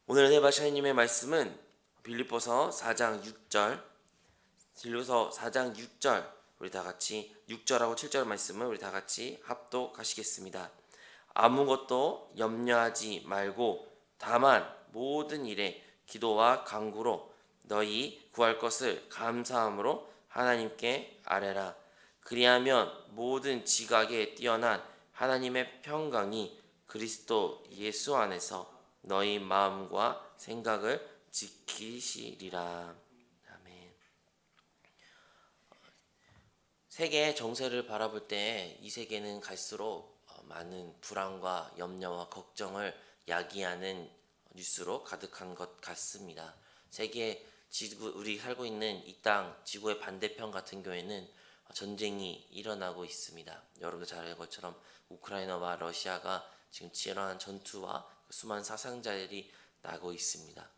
오늘 은혜 받으신 하나님의 말씀은 빌립보서 4장 6절, 빌립보서 4장 6절, 우리 다 같이 6절하고 7절 말씀을 우리 다 같이 합독하시겠습니다. 아무것도 염려하지 말고 다만 모든 일에 기도와 간구로 너희 구할 것을 감사함으로 하나님께 아뢰라. 그리하면 모든 지각에 뛰어난 하나님의 평강이 그리스도 예수 안에서 너희 마음과 생각을 지키시리라. 아멘. 세계의 정세를 바라볼 때 이 세계는 갈수록 많은 불안과 염려와 걱정을 야기하는 뉴스로 가득한 것 같습니다. 세계 지구, 우리 살고 있는 이 땅 지구의 반대편 같은 경우에는 전쟁이 일어나고 있습니다. 여러분도 잘 아는 것처럼 우크라이나와 러시아가 지금 치열한 전투와 수많은 사상자들이 나고 있습니다.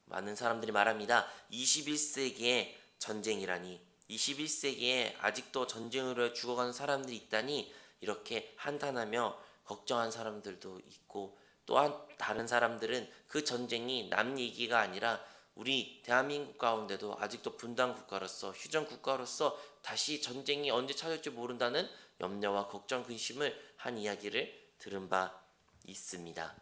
많은 사람들이 말합니다. 21세기의 전쟁이라니, 21세기에 아직도 전쟁으로 죽어가는 사람들이 있다니, 이렇게 한탄하며 걱정한 사람들도 있고, 또한 다른 사람들은 그 전쟁이 남 얘기가 아니라 우리 대한민국 가운데도 아직도 분단 국가로서, 휴전 국가로서 다시 전쟁이 언제 찾아올지 모른다는 염려와 걱정, 근심을 한 이야기를 들은 바 있습니다.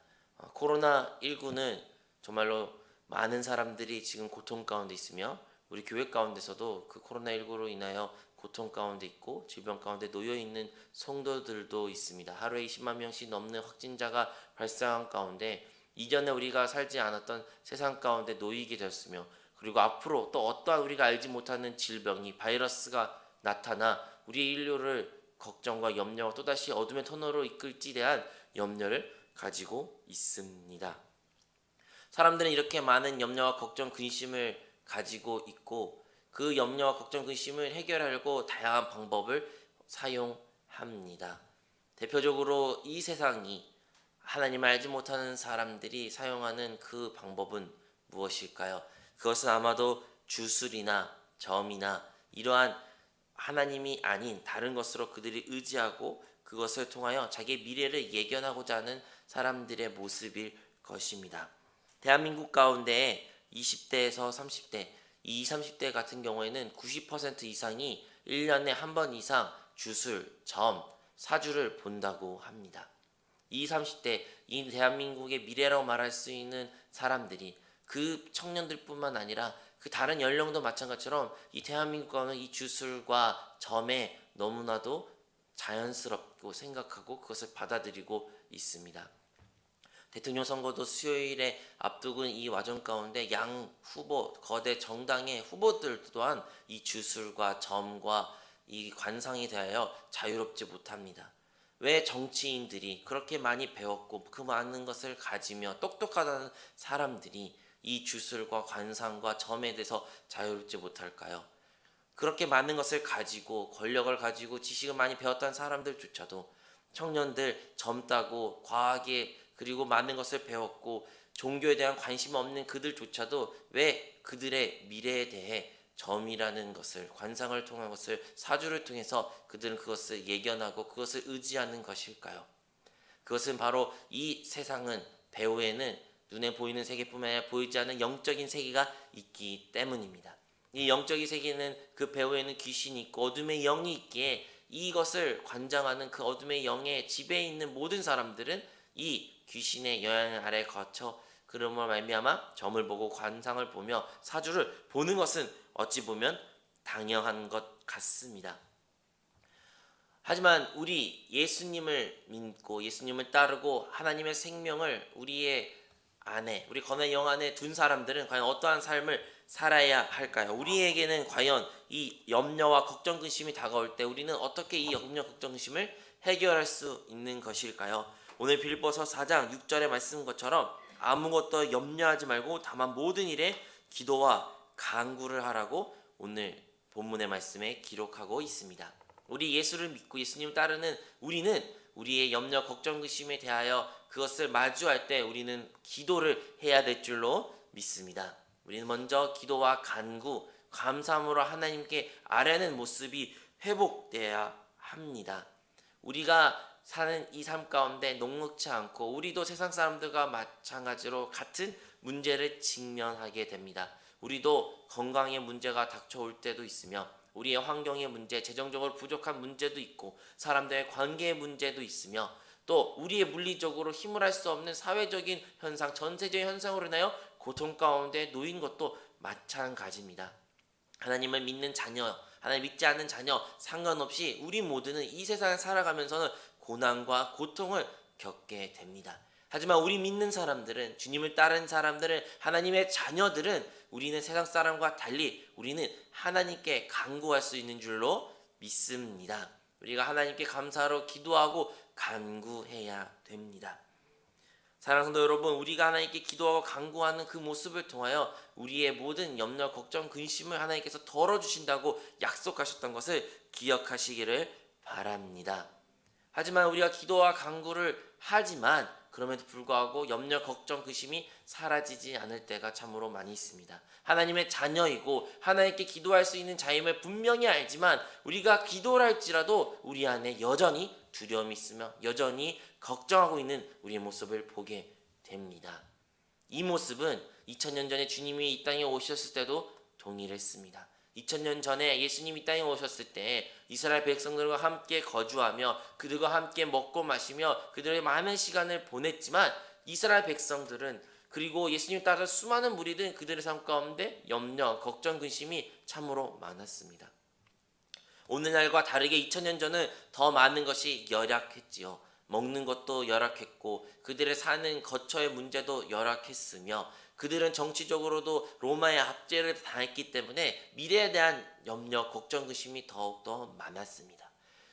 코로나19는 정말로 많은 사람들이 지금 고통 가운데 있으며, 우리 교회 가운데서도 그 코로나19로 인하여 고통 가운데 있고 질병 가운데 놓여 있는 성도들도 있습니다. 하루에 20만 명씩 넘는 확진자가 발생한 가운데 이전에 우리가 살지 않았던 세상 가운데 놓이게 되었으며, 그리고 앞으로 또 어떠한 우리가 알지 못하는 질병이, 바이러스가 나타나 우리 인류를 걱정과 염려와 또다시 어둠의 터널로 이끌지에 대한 염려를 가지고 있습니다. 사람들은 이렇게 많은 염려와 걱정, 근심을 가지고 있고, 그 염려와 걱정, 근심을 해결하려고 다양한 방법을 사용합니다. 대표적으로 이 세상이 하나님을 알지 못하는 사람들이 사용하는 그 방법은 무엇일까요? 그것은 아마도 주술이나 점이나 이러한 하나님이 아닌 다른 것으로 그들이 의지하고 그것을 통하여 자기의 미래를 예견하고자 하는 사람들의 모습일 것입니다. 대한민국 가운데 20대에서 30대, 이 30대 같은 경우에는 90% 이상이 1년에 한 번 이상 주술, 점, 사주를 본다고 합니다. 이 30대, 이 대한민국의 미래라고 말할 수 있는 사람들이, 그 청년들뿐만 아니라 그 다른 연령도 마찬가지처럼 이 대한민국 가운데 이 주술과 점에 너무나도 자연스럽고 생각하고 그것을 받아들이고 있습니다. 대통령 선거도 수요일에 앞두고 이 와중 가운데 양 후보, 거대 정당의 후보들 또한 이 주술과 점과 이 관상에 대하여 자유롭지 못합니다. 왜 정치인들이 그렇게 많이 배웠고 그 많은 것을 가지며 똑똑하다는 사람들이 이 주술과 관상과 점에 대해서 자유롭지 못할까요? 그렇게 많은 것을 가지고, 권력을 가지고 지식을 많이 배웠다는 사람들조차도, 청년들 젊다고 과하게 그리고 많은 것을 배웠고 종교에 대한 관심 없는 그들조차도 왜 그들의 미래에 대해 점이라는 것을, 관상을 통한 것을, 사주를 통해서 그들은 그것을 예견하고 그것을 의지하는 것일까요? 그것은 바로 이 세상은, 배후에는 눈에 보이는 세계뿐만 아니라 보이지 않는 영적인 세계가 있기 때문입니다. 이 영적인 세계는, 그 배후에는 귀신이 있고 어둠의 영이 있기에 이것을 관장하는 그 어둠의 영의 지배에 있는 모든 사람들은 이 귀신의 영향 아래 거쳐 그러므로 말미암아 점을 보고 관상을 보며 사주를 보는 것은 어찌 보면 당연한 것 같습니다. 하지만 우리 예수님을 믿고 예수님을 따르고 하나님의 생명을 우리의 안에, 우리 거룩한 영 안에 둔 사람들은 과연 어떠한 삶을 살아야 할까요? 우리에게는 과연 이 염려와 걱정, 근심이 다가올 때 우리는 어떻게 이 염려, 걱정, 근심을 해결할 수 있는 것일까요? 오늘 빌립보서 4장 6절의 말씀 것처럼 아무것도 염려하지 말고 다만 모든 일에 기도와 간구를 하라고 오늘 본문의 말씀에 기록하고 있습니다. 우리 예수를 믿고 예수님을 따르는 우리는 우리의 염려, 걱정, 근심에 대하여 그것을 마주할 때 우리는 기도를 해야 될 줄로 믿습니다. 우리는 먼저 기도와 간구, 감사함으로 하나님께 아뢰는 모습이 회복되어야 합니다. 우리가 사는 이 삶 가운데 녹록지 않고 우리도 세상 사람들과 마찬가지로 같은 문제를 직면하게 됩니다. 우리도 건강의 문제가 닥쳐올 때도 있으며 우리의 환경의 문제, 재정적으로 부족한 문제도 있고 사람들의 관계의 문제도 있으며 또 우리의 물리적으로 힘을 할 수 없는 사회적인 현상, 전세적인 현상으로 인하여 고통 가운데 놓인 것도 마찬가지입니다. 하나님을 믿는 자녀, 하나님 믿지 않는 자녀 상관없이 우리 모두는 이 세상을 살아가면서는 고난과 고통을 겪게 됩니다. 하지만 우리 믿는 사람들은, 주님을 따르는 사람들은, 하나님의 자녀들은 우리는 세상 사람과 달리 우리는 하나님께 간구할 수 있는 줄로 믿습니다. 우리가 하나님께 감사로 기도하고 간구해야 됩니다. 사랑하는 성도 여러분, 우리가 하나님께 기도하고 간구하는 그 모습을 통하여 우리의 모든 염려, 걱정, 근심을 하나님께서 덜어주신다고 약속하셨던 것을 기억하시기를 바랍니다. 하지만 우리가 기도와 간구를 하지만 그럼에도 불구하고 염려, 걱정, 근심이 사라지지 않을 때가 참으로 많이 있습니다. 하나님의 자녀이고 하나님께 기도할 수 있는 자임을 분명히 알지만 우리가 기도를 할지라도 우리 안에 여전히 두려움이 있으며 여전히 걱정하고 있는 우리의 모습을 보게 됩니다. 이 모습은 2000년 전에 주님이 이 땅에 오셨을 때도 동일했습니다. 2000년 전에 예수님이 이 땅에 오셨을 때 이스라엘 백성들과 함께 거주하며 그들과 함께 먹고 마시며 그들의 많은 시간을 보냈지만 이스라엘 백성들은 그리고 예수님 따라 수많은 무리들은 그들의 삶 가운데 염려, 걱정, 근심이 참으로 많았습니다. 오늘날과 다르게 2000년 전은 더 많은 것이 열악했지요. 먹는 것도 열악했고 그들의 사는 거처의 문제도 열악했으며 그들은 정치적으로도 로마의 압제를 당했기 때문에 미래에 대한 염려, 걱정, 근심이 더욱더 많았습니다.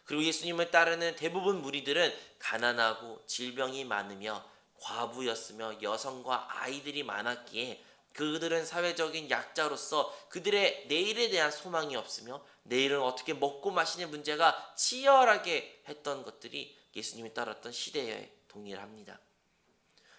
그리고 예수님을 따르는 대부분 무리들은 가난하고 질병이 많으며 과부였으며 여성과 아이들이 많았기에 그들은 사회적인 약자로서 그들의 내일에 대한 소망이 없으며 내일은 어떻게 먹고 마시는 문제가 치열하게 했던 것들이 예수님이 따랐던 시대에 동일합니다.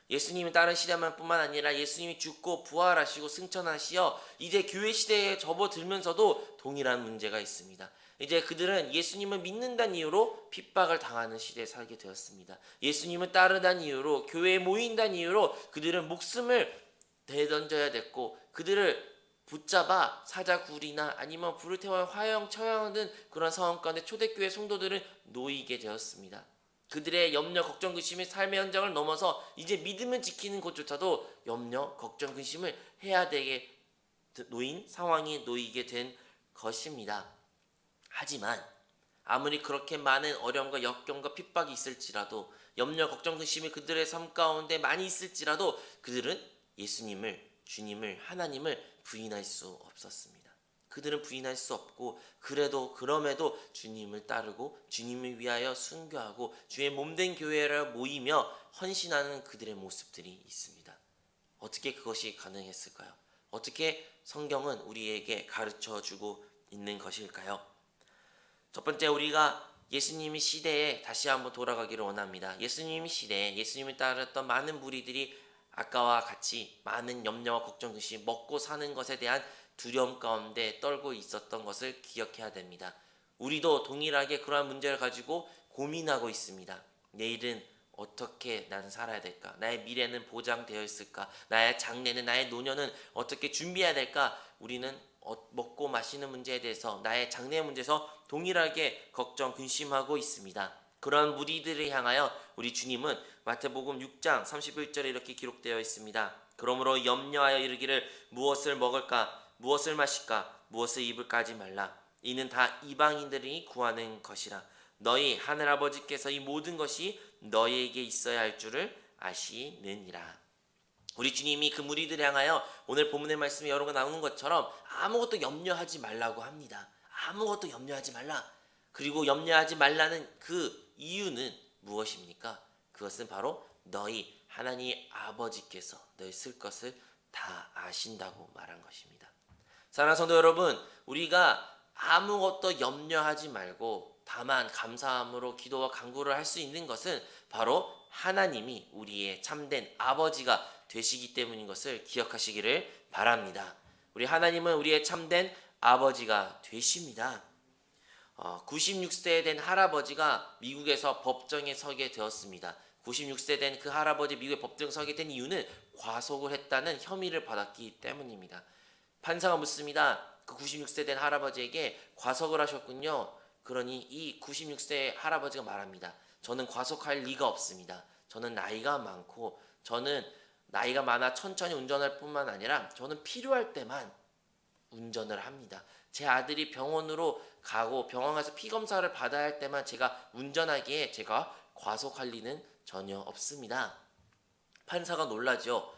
예수님이 따른 시대만 뿐만 아니라 예수님이 죽고 부활하시고 승천하시어 이제 교회 시대에 접어들면서도 동일한 문제가 있습니다. 이제 그들은 예수님을 믿는다는 이유로 핍박을 당하는 시대에 살게 되었습니다. 예수님을 따르다는 이유로 교회에 모인다는 이유로 그들은 목숨을 내던져야 됐고 그들을 붙잡아 사자굴이나 아니면 불을 태워 화형, 처형하는 그런 상황 가운데 초대교회 성도들은 놓이게 되었습니다. 그들의 염려, 걱정, 근심이 삶의 현장을 넘어서 이제 믿음을 지키는 것조차도 염려, 걱정, 근심을 해야 되게 놓인 상황이 놓이게 된 것입니다. 하지만 아무리 그렇게 많은 어려움과 역경과 핍박이 있을지라도 염려, 걱정, 근심이 그들의 삶 가운데 많이 있을지라도 그들은 예수님을, 주님을, 하나님을 부인할 수 없었습니다. 그들은 부인할 수 없고 그럼에도 주님을 따르고 주님을 위하여 순교하고 주의 몸된 교회를 모이며 헌신하는 그들의 모습들이 있습니다. 어떻게 그것이 가능했을까요? 어떻게 성경은 우리에게 가르쳐주고 있는 것일까요? 첫 번째, 우리가 예수님의 시대에 다시 한번 돌아가기를 원합니다. 예수님의 시대에 예수님을 따랐던 많은 무리들이 아까와 같이 많은 염려와 걱정, 근심, 먹고 사는 것에 대한 두려움 가운데 떨고 있었던 것을 기억해야 됩니다. 우리도 동일하게 그러한 문제를 가지고 고민하고 있습니다. 내일은 어떻게 나는 살아야 될까? 나의 미래는 보장되어 있을까? 나의 장래는, 나의 노년은 어떻게 준비해야 될까? 우리는 먹고 마시는 문제에 대해서, 나의 장래 문제에서 동일하게 걱정, 근심하고 있습니다. 그런 무리들을 향하여 우리 주님은 마태복음 6장 31절에 이렇게 기록되어 있습니다. 그러므로 염려하여 이르기를 무엇을 먹을까? 무엇을 마실까? 무엇을 입을까 하지 말라. 이는 다 이방인들이 구하는 것이라. 너희 하늘아버지께서 이 모든 것이 너희에게 있어야 할 줄을 아시느니라. 우리 주님이 그 무리들을 향하여 오늘 본문의 말씀에 여러 가 나오는 것처럼 아무것도 염려하지 말라고 합니다. 아무것도 염려하지 말라. 그리고 염려하지 말라는 그 이유는 무엇입니까? 그것은 바로 너희 하나님 아버지께서 너희 쓸 것을 다 아신다고 말한 것입니다. 사랑하는 성도 여러분, 우리가 아무것도 염려하지 말고 다만 감사함으로 기도와 간구를 할 수 있는 것은 바로 하나님이 우리의 참된 아버지가 되시기 때문인 것을 기억하시기를 바랍니다. 우리 하나님은 우리의 참된 아버지가 되십니다. 96세 된 할아버지가 미국에서 법정에 서게 되었습니다. 96세 된 그 할아버지 미국에 법정 서게 된 이유는 과속을 했다는 혐의를 받았기 때문입니다. 판사가 묻습니다. 그 96세 된 할아버지에게 과속을 하셨군요. 그러니 이 96세 할아버지가 말합니다. 저는 과속할 리가 없습니다. 저는 나이가 많고 저는 나이가 많아 천천히 운전할 뿐만 아니라 저는 필요할 때만 운전을 합니다. 제 아들이 병원으로 가고 병원 가서 피검사를 받아야 할 때만 제가 운전하기에 제가 과속할 리는 전혀 없습니다. 판사가 놀라죠.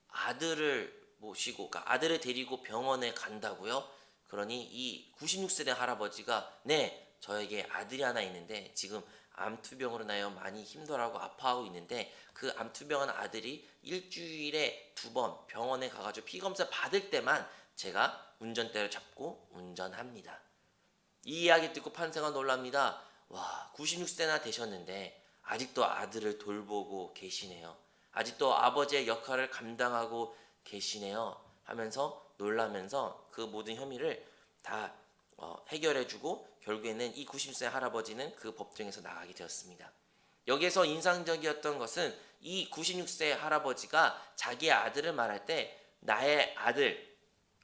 아들을 모시고, 그러니까 아들을 데리고 병원에 간다고요? 그러니 이 96세 된 할아버지가 네, 저에게 아들이 하나 있는데 지금 암투병으로 인하여 많이 힘들어하고 아파하고 있는데 그 암투병한 아들이 일주일에 2번 병원에 가가지고 피검사 받을 때만 제가 운전대를 잡고 운전합니다. 이 이야기 듣고 판사가 놀랍니다. 와, 96세나 되셨는데 아직도 아들을 돌보고 계시네요. 아직도 아버지의 역할을 감당하고 계시네요. 하면서 놀라면서 그 모든 혐의를 다 해결해주고 결국에는 이 90세 할아버지는 그 법정에서 나가게 되었습니다. 여기에서 인상적이었던 것은 이 96세 할아버지가 자기의 아들을 말할 때 나의 아들,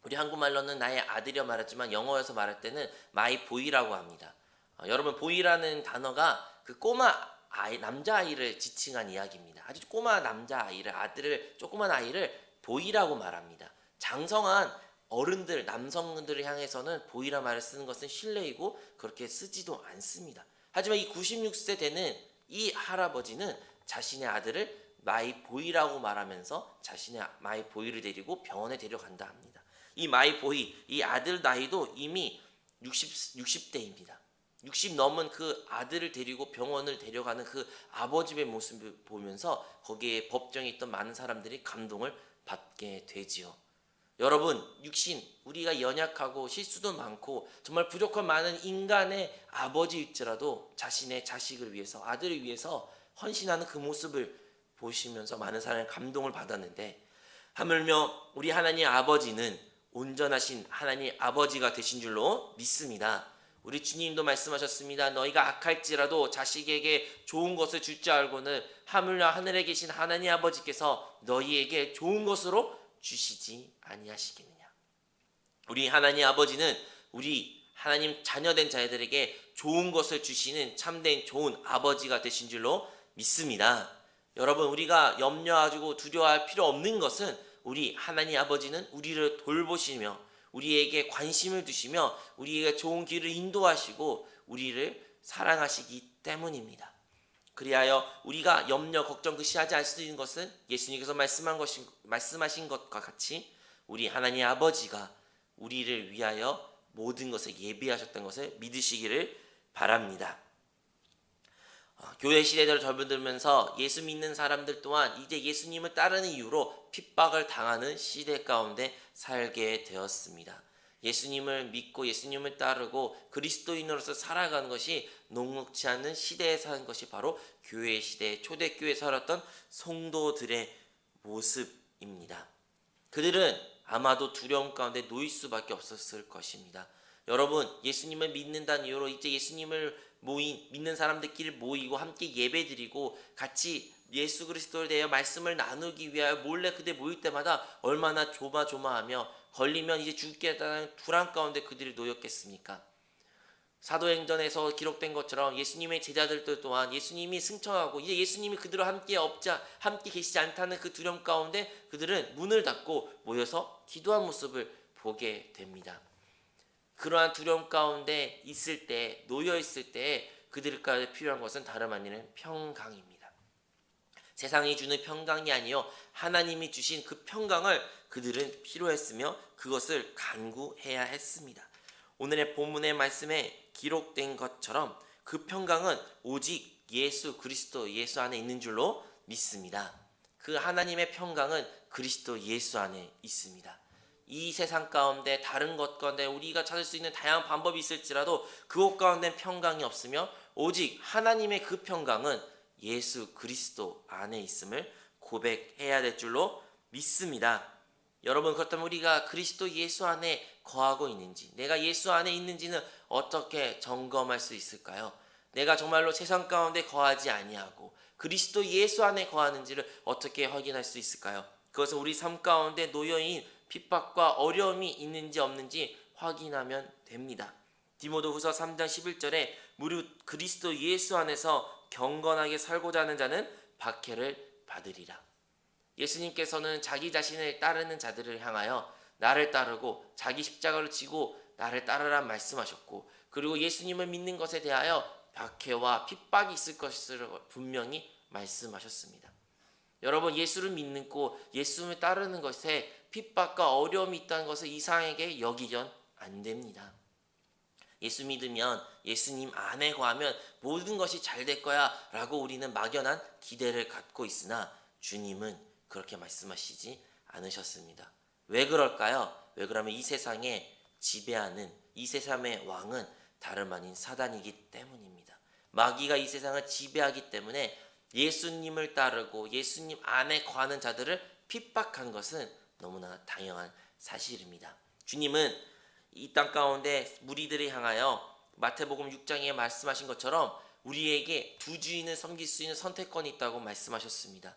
우리 한국말로는 나의 아들이라 말했지만 영어에서 말할 때는 my boy라고 합니다. 여러분 보이라는 단어가 그 꼬마 아이, 남자아이를 지칭한 이야기입니다. 아주 꼬마 남자아이를, 아들을, 조그만 아이를 보이라고 말합니다. 장성한 어른들, 남성들을 향해서는 보이라 말을 쓰는 것은 실례이고 그렇게 쓰지도 않습니다. 하지만 이 96세 되는 이 할아버지는 자신의 아들을 마이 보이라고 말하면서 자신의 마이 보이를 데리고 병원에 데려간다 합니다. 이 마이 보이, 이 아들 나이도 이미 60대입니다. 60 넘은 그 아들을 데리고 병원을 데려가는 그 아버지의 모습을 보면서 거기에 법정에 있던 많은 사람들이 감동을 받게 되지요. 여러분, 육신, 우리가 연약하고 실수도 많고 정말 부족한 많은 인간의 아버지일지라도 자신의 자식을 위해서, 아들을 위해서 헌신하는 그 모습을 보시면서 많은 사람의 감동을 받았는데, 하물며 우리 하나님 아버지는 온전하신 하나님 아버지가 되신 줄로 믿습니다. 우리 주님도 말씀하셨습니다. 너희가 악할지라도 자식에게 좋은 것을 줄 줄 알고는 하물며 하늘에 계신 하나님 아버지께서 너희에게 좋은 것으로 주시지 아니하시겠느냐. 우리 하나님 아버지는 우리 하나님 자녀된 자들에게 좋은 것을 주시는 참된 좋은 아버지가 되신 줄로 믿습니다. 여러분, 우리가 염려하고 두려워할 필요 없는 것은 우리 하나님 아버지는 우리를 돌보시며 우리에게 관심을 두시며 우리에게 좋은 길을 인도하시고 우리를 사랑하시기 때문입니다. 그리하여 우리가 염려, 걱정, 하지 않을 수 있는 것은 예수님께서 말씀하신 것과 같이 우리 하나님 아버지가 우리를 위하여 모든 것을 예비하셨던 것을 믿으시기를 바랍니다. 교회 시대를 접어들면서 예수 믿는 사람들 또한 이제 예수님을 따르는 이유로 핍박을 당하는 시대 가운데 살게 되었습니다. 예수님을 믿고 예수님을 따르고 그리스도인으로서 살아가는 것이 녹록지 않은 시대에 사는 것이 바로 교회 시대, 초대교회에 살았던 성도들의 모습입니다. 그들은 아마도 두려움 가운데 놓일 수밖에 없었을 것입니다. 여러분, 예수님을 믿는다는 이유로 이제 예수님을 믿는 사람들끼리 모이고 함께 예배드리고 같이 예수 그리스도에 대해 말씀을 나누기 위하여 몰래 그들 모일 때마다 얼마나 조마조마하며 걸리면 이제 죽겠다는 불안 가운데 그들이 놓였겠습니까? 사도행전에서 기록된 것처럼 예수님의 제자들도 또한 예수님이 승천하고 이제 예수님이 그들과 함께 계시지 않다는 그 두려움 가운데 그들은 문을 닫고 모여서 기도한 모습을 보게 됩니다. 그러한 두려움 가운데 있을 때, 놓여 있을 때 그들까지 필요한 것은 다름 아니라 평강입니다. 세상이 주는 평강이 아니요 하나님이 주신 그 평강을 그들은 필요했으며 그것을 간구해야 했습니다. 오늘의 본문의 말씀에 기록된 것처럼 그 평강은 오직 예수 그리스도 예수 안에 있는 줄로 믿습니다. 그 하나님의 평강은 그리스도 예수 안에 있습니다. 이 세상 가운데 다른 것 가운데 우리가 찾을 수 있는 다양한 방법이 있을지라도 그것 가운데 평강이 없으며 오직 하나님의 그 평강은 예수 그리스도 안에 있음을 고백해야 될 줄로 믿습니다. 여러분, 그렇다면 우리가 그리스도 예수 안에 거하고 있는지, 내가 예수 안에 있는지는 어떻게 점검할 수 있을까요? 내가 정말로 세상 가운데 거하지 아니하고 그리스도 예수 안에 거하는지를 어떻게 확인할 수 있을까요? 그것은 우리 삶 가운데 놓여있는 핍박과 어려움이 있는지 없는지 확인하면 됩니다. 디모데후서 3장 11절에 무릇 그리스도 예수 안에서 경건하게 살고자 하는 자는 박해를 받으리라. 예수님께서는 자기 자신을 따르는 자들을 향하여 나를 따르고 자기 십자가를 지고 나를 따르라 말씀하셨고, 그리고 예수님을 믿는 것에 대하여 박해와 핍박이 있을 것을 분명히 말씀하셨습니다. 여러분, 예수를 믿고 예수를 따르는 것에 핍박과 어려움이 있다는 것을 이상하게 여기면 안 됩니다. 예수 믿으면, 예수님 안에 거하면 모든 것이 잘 될 거야 라고 우리는 막연한 기대를 갖고 있으나 주님은 그렇게 말씀하시지 않으셨습니다. 왜 그럴까요? 왜 그러면 이 세상에 지배하는 이 세상의 왕은 다름 아닌 사단이기 때문입니다. 마귀가 이 세상을 지배하기 때문에 예수님을 따르고 예수님 안에 거하는 자들을 핍박한 것은 너무나 당연한 사실입니다. 주님은 이 땅 가운데 무리들을 향하여 마태복음 6장에 말씀하신 것처럼 우리에게 두 주인을 섬길 수 있는 선택권이 있다고 말씀하셨습니다.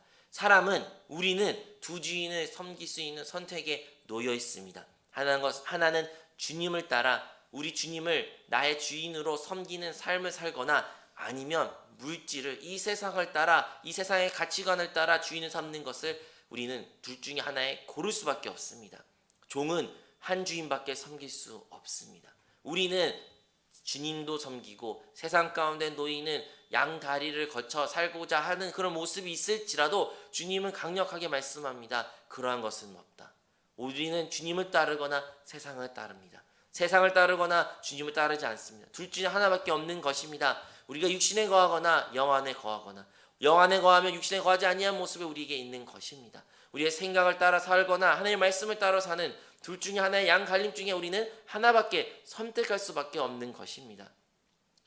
우리는 두 주인을 섬길 수 있는 선택에 놓여 있습니다. 하나는 주님을 따라 우리 주님을 나의 주인으로 섬기는 삶을 살거나, 아니면 물질을, 이 세상을 따라, 이 세상의 가치관을 따라 주인을 삼는 것을 우리는 둘 중에 하나에 고를 수밖에 없습니다. 종은 한 주인밖에 섬길 수 없습니다. 우리는 주님도 섬기고 세상 가운데 놓이는 양다리를 거쳐 살고자 하는 그런 모습이 있을지라도 주님은 강력하게 말씀합니다. 그러한 것은 없다. 우리는 주님을 따르거나 세상을 따릅니다. 세상을 따르거나 주님을 따르지 않습니다. 둘 중에 하나밖에 없는 것입니다. 우리가 육신에 거하거나 영 안에 거하거나, 영 안에 거하면 육신에 거하지 아니한 모습이 우리에게 있는 것입니다. 우리의 생각을 따라 살거나 하나님의 말씀을 따라 사는 둘 중에 하나의 양갈림 중에 우리는 하나밖에 선택할 수밖에 없는 것입니다.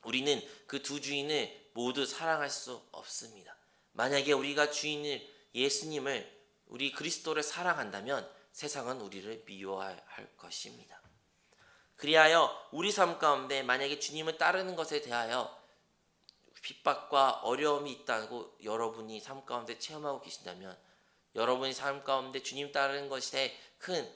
우리는 그 두 주인을 모두 사랑할 수 없습니다. 만약에 우리가 주인을, 예수님을, 우리 그리스도를 사랑한다면 세상은 우리를 미워할 것입니다. 그리하여 우리 삶 가운데 만약에 주님을 따르는 것에 대하여 핍박과 어려움이 있다고 여러분이 삶 가운데 체험하고 계신다면, 여러분이 삶 가운데 주님 따르는 것에 큰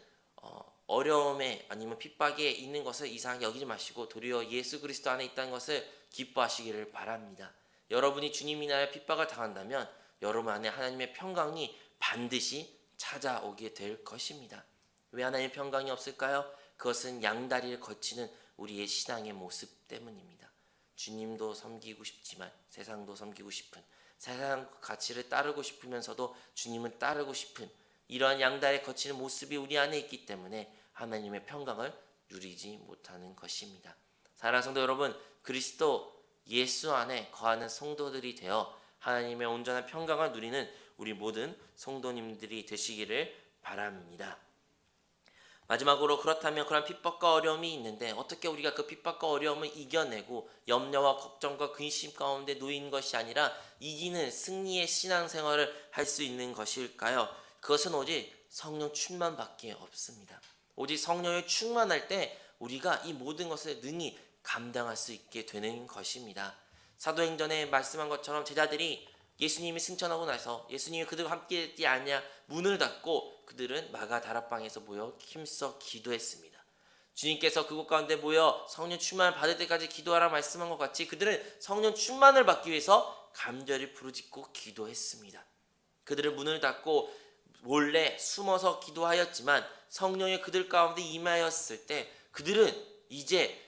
어려움에 아니면 핍박에 있는 것을 이상하게 여기지 마시고 도리어 예수 그리스도 안에 있다는 것을 기뻐하시기를 바랍니다. 여러분이 주님 인하여 핍박을 당한다면 여러분 안에 하나님의 평강이 반드시 찾아오게 될 것입니다. 왜 하나님의 평강이 없을까요? 그것은 양다리를 거치는 우리의 신앙의 모습 때문입니다. 주님도 섬기고 싶지만 세상도 섬기고 싶은, 세상 가치를 따르고 싶으면서도 주님을 따르고 싶은 이러한 양다리에 거치는 모습이 우리 안에 있기 때문에 하나님의 평강을 누리지 못하는 것입니다. 사랑하는 성도 여러분, 그리스도 예수 안에 거하는 성도들이 되어 하나님의 온전한 평강을 누리는 우리 모든 성도님들이 되시기를 바랍니다. 마지막으로, 그렇다면 그런 핍박과 어려움이 있는데 어떻게 우리가 그 핍박과 어려움을 이겨내고 염려와 걱정과 근심 가운데 놓인 것이 아니라 이기는 승리의 신앙생활을 할 수 있는 것일까요? 그것은 오직 성령 충만밖에 없습니다. 오직 성령에 충만할 때 우리가 이 모든 것을 능히 감당할 수 있게 되는 것입니다. 사도행전에 말씀한 것처럼 제자들이 예수님이 승천하고 나서 예수님이 그들과 함께 있지 않냐 문을 닫고 그들은 마가 다락방에서 모여 힘써 기도했습니다. 주님께서 그곳 가운데 모여 성령 충만을 받을 때까지 기도하라 말씀한 것 같이 그들은 성령 충만을 받기 위해서 간절히 부르짖고 기도했습니다. 그들은 문을 닫고 몰래 숨어서 기도하였지만 성령이 그들 가운데 임하였을 때 그들은 이제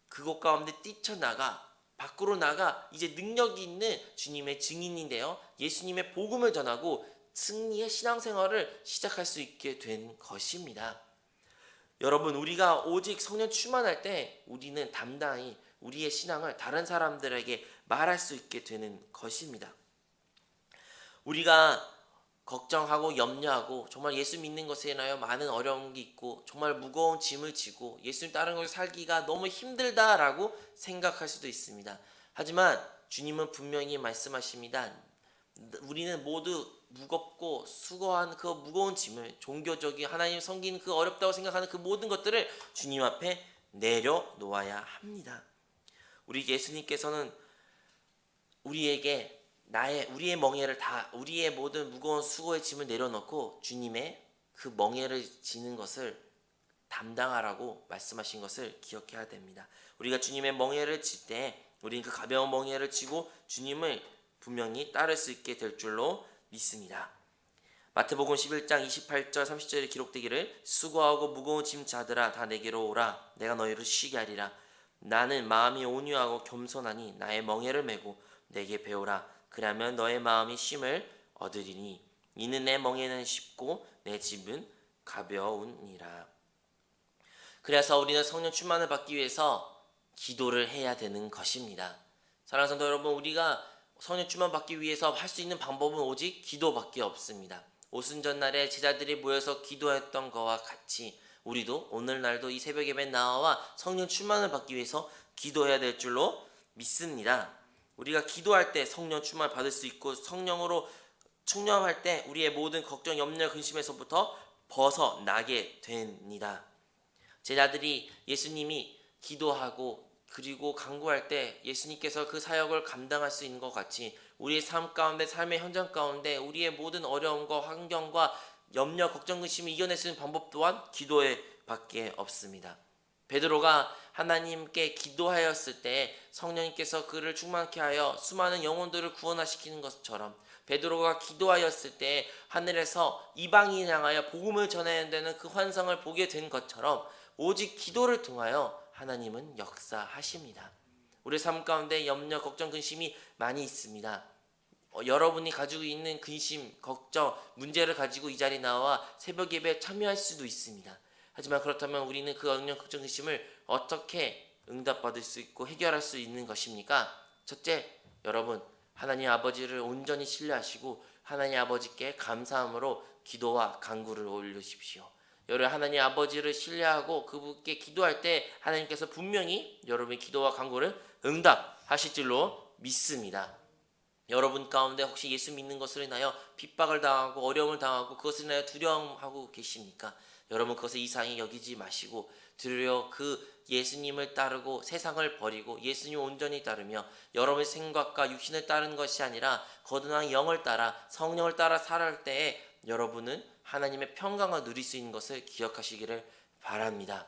그곳 가운데 뛰쳐나가 밖으로 나가 이제 능력이 있는 주님의 증인인데요, 예수님의 복음을 전하고 승리의 신앙생활을 시작할 수 있게 된 것입니다. 여러분, 우리가 오직 성령 충만할 때 우리는 담당히 우리의 신앙을 다른 사람들에게 말할 수 있게 되는 것입니다. 우리가 걱정하고 염려하고 정말 예수 믿는 것에 인하여 많은 어려움이 있고 정말 무거운 짐을 지고 예수님 따르는 것을 살기가 너무 힘들다라고 생각할 수도 있습니다. 하지만 주님은 분명히 말씀하십니다. 우리는 모두 무겁고 수고한 그 무거운 짐을, 종교적인 하나님 섬기는 그 어렵다고 생각하는 그 모든 것들을 주님 앞에 내려놓아야 합니다. 우리 예수님께서는 우리의 멍에를 우리의 모든 무거운 수고의 짐을 내려놓고 주님의 그 멍에를 지는 것을 담당하라고 말씀하신 것을 기억해야 됩니다. 우리가 주님의 멍에를 질 때 우리는 그 가벼운 멍에를 지고 주님을 분명히 따를 수 있게 될 줄로 믿습니다. 마태복음 11장 28절 30절에 기록되기를 수고하고 무거운 짐 자들아 다 내게로 오라 내가 너희를 쉬게 하리라 나는 마음이 온유하고 겸손하니 나의 멍에를 메고 내게 배우라 그러면 너의 마음이 쉼을 얻으리니 이는 내 멍에는 쉽고 내 짐은 가벼우니라. 그래서 우리는 성령 충만을 받기 위해서 기도를 해야 되는 것입니다. 사랑하는 성도 여러분, 우리가 성령 충만 받기 위해서 할 수 있는 방법은 오직 기도밖에 없습니다. 오순절날에 제자들이 모여서 기도했던 것과 같이 우리도 오늘날도 이 새벽 예배에 나와 성령 충만을 받기 위해서 기도해야 될 줄로 믿습니다. 우리가 기도할 때 성령 충만을 받을 수 있고 성령으로 충만할 때 우리의 모든 걱정, 염려, 근심에서부터 벗어나게 됩니다. 제자들이 예수님이 기도하고 그리고 간구할 때 예수님께서 그 사역을 감당할 수 있는 것 같이 우리의 삶 가운데, 삶의 현장 가운데 우리의 모든 어려움과 환경과 염려, 걱정, 근심을 이겨낼 수 있는 방법 또한 기도에 밖에 없습니다. 베드로가 하나님께 기도하였을 때 성령님께서 그를 충만케 하여 수많은 영혼들을 구원하시키는 것처럼 베드로가 기도하였을 때 하늘에서 이방인 향하여 복음을 전해야 되는 그 환상을 보게 된 것처럼 오직 기도를 통하여 하나님은 역사하십니다. 우리 삶 가운데 염려, 걱정, 근심이 많이 있습니다. 여러분이 가지고 있는 근심, 걱정, 문제를 가지고 이 자리에 나와 새벽 예배에 참여할 수도 있습니다. 하지만 그렇다면 우리는 그 염려, 걱정, 근심을 어떻게 응답받을 수 있고 해결할 수 있는 것입니까? 첫째, 여러분 하나님 아버지를 온전히 신뢰하시고 하나님 아버지께 감사함으로 기도와 간구를 올리십시오. 여러분 하나님 아버지를 신뢰하고 그분께 기도할 때 하나님께서 분명히 여러분의 기도와 간구를 응답하실 줄로 믿습니다. 여러분 가운데 혹시 예수 믿는 것으로 인하여 핍박을 당하고 어려움을 당하고 그것을 인하여 두려움하고 계십니까? 여러분 그것을 이상히 여기지 마시고 들으려 그 예수님을 따르고 세상을 버리고 예수님 온전히 따르며 여러분의 생각과 육신을 따르는 것이 아니라 거듭난 영을 따라 성령을 따라 살아갈 때에 여러분은 하나님의 평강을 누릴 수 있는 것을 기억하시기를 바랍니다.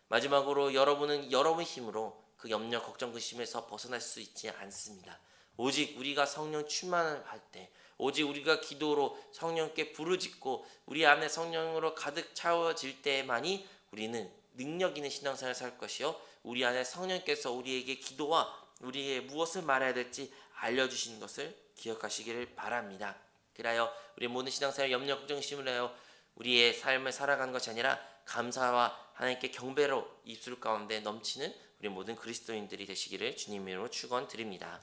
마지막으로 여러분은 여러분의 힘으로 그 염려, 걱정, 근심에서 벗어날 수 있지 않습니다. 오직 우리가 성령 충만을 할 때, 오직 우리가 기도로 성령께 부르짖고 우리 안에 성령으로 가득 차워질 때만이 우리는 능력 있는 신앙생활을 살 것이요 우리 안에 성령께서 우리에게 기도와 우리의 무엇을 말해야 될지 알려주시는 것을 기억하시기를 바랍니다. 그리하여 우리 모든 신앙생활 염려, 걱정, 심을 하여 우리의 삶을 살아가는 것이 아니라 감사와 하나님께 경배로 입술 가운데 넘치는 우리 모든 그리스도인들이 되시기를 주님의 이름으로 축원드립니다.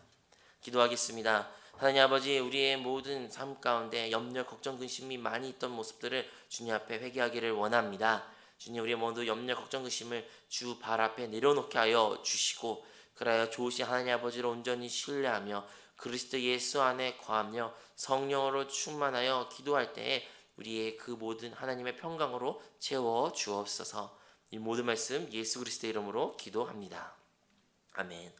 기도하겠습니다. 하나님 아버지, 우리의 모든 삶 가운데 염려, 걱정, 근심이 많이 있던 모습들을 주님 앞에 회개하기를 원합니다. 주님, 우리의 모두 염려, 걱정, 근심을 주 발 앞에 내려놓게 하여 주시고 그래야 좋으신 하나님 아버지를 온전히 신뢰하며 그리스도 예수 안에 거하며 성령으로 충만하여 기도할 때에 우리의 그 모든 하나님의 평강으로 채워 주옵소서. 이 모든 말씀 예수 그리스도의 이름으로 기도합니다. 아멘.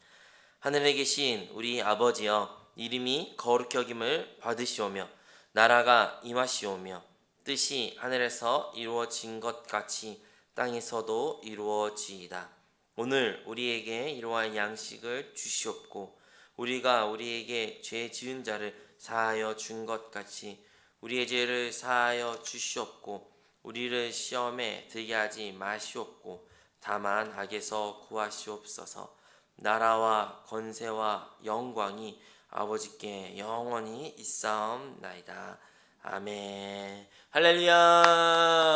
하늘에 계신 우리 아버지여, 이름이 거룩히 여김을 받으시오며 나라가 임하시오며 뜻이 하늘에서 이루어진 것 같이 땅에서도 이루어지이다. 오늘 우리에게 이러한 양식을 주시옵고 우리가 우리에게 죄 지은 자를 사하여 준 것 같이 우리의 죄를 사하여 주시옵고 우리를 시험에 들게 하지 마시옵고 다만 악에서 구하시옵소서. 나라와 권세와 영광이 아버지께 영원히 있사옵나이다. 아멘. 할렐루야.